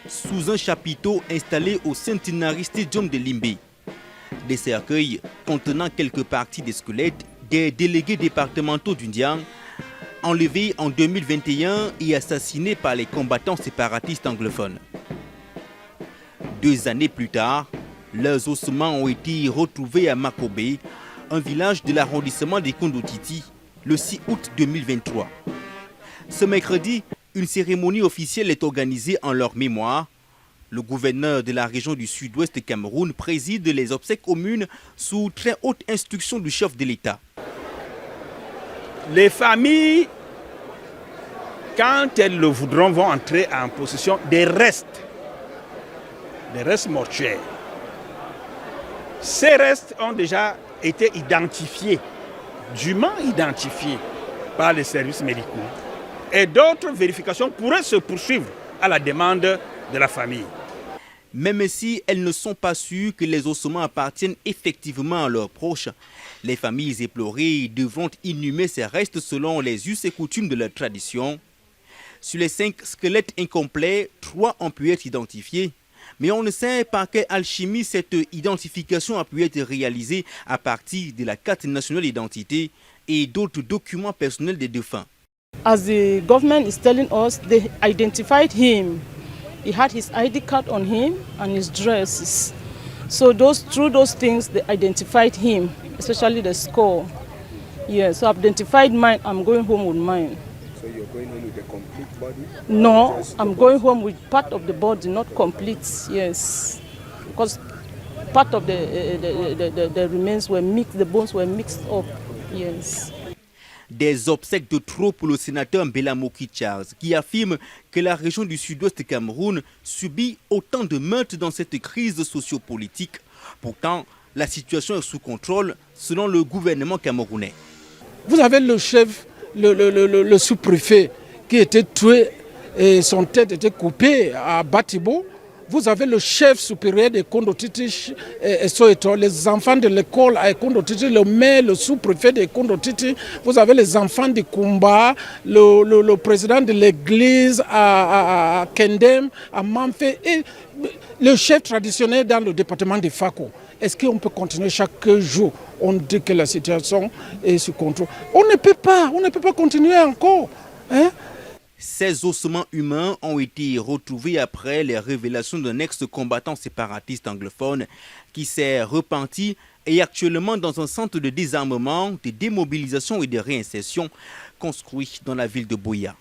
sous un chapiteau installé au Centenary Stadium de Limbe. Des cercueils contenant quelques parties des squelettes des délégués départementaux du Ndian, enlevés en 2021 et assassinés par les combattants séparatistes anglophones. 2 années plus tard, leurs ossements ont été retrouvés à Makobe, un village de l'arrondissement des Kondotiti, le 6 août 2023. Ce mercredi, une cérémonie officielle est organisée en leur mémoire. Le gouverneur de la région du sud-ouest Cameroun préside les obsèques communes sous très haute instruction du chef de l'État. Les familles, quand elles le voudront, vont entrer en possession des restes mortuaires. Ces restes ont déjà été identifiés, dûment identifiés par les services médicaux. Et d'autres vérifications pourraient se poursuivre à la demande de la famille. Même si elles ne sont pas sûres que les ossements appartiennent effectivement à leurs proches, les familles éplorées devront inhumer ces restes selon les us et coutumes de leur tradition. Sur les 5 squelettes incomplets, 3 ont pu être identifiés. Mais on ne sait par quelle alchimie cette identification a pu être réalisée à partir de la carte nationale d'identité et d'autres documents personnels des défunts. As the government is telling us, they identified him. He had his ID card on him and his dresses. So through those things, they identified him, especially the skull. Yes, so I've identified mine. I'm going home with mine. So you're going home with the complete body? No, I'm going home with part of the body, not complete. Yes, because part of the remains were mixed, the bones were mixed up. Yes. Des obsèques de trop pour le sénateur Mbelamoki Charles, qui affirme que la région du sud-ouest Cameroun subit autant de meurtres dans cette crise sociopolitique. Pourtant, la situation est sous contrôle selon le gouvernement camerounais. Vous avez le chef, le sous-préfet qui était tué et son tête était coupée à Batibo. Vous avez le chef supérieur de Kondotiti et Soweto, les enfants de l'école à Kondotiti, le maire, le sous-préfet de Kondotiti. Vous avez les enfants de Kumba, le président de l'église à Kendem, à Manfé et le chef traditionnel dans le département de Fako. Est-ce qu'on peut continuer chaque jour? On dit que la situation est sous contrôle. On ne peut pas continuer encore. Hein? Ces ossements humains ont été retrouvés après les révélations d'un ex-combattant séparatiste anglophone qui s'est repenti et est actuellement dans un centre de désarmement, de démobilisation et de réinsertion construit dans la ville de Buea.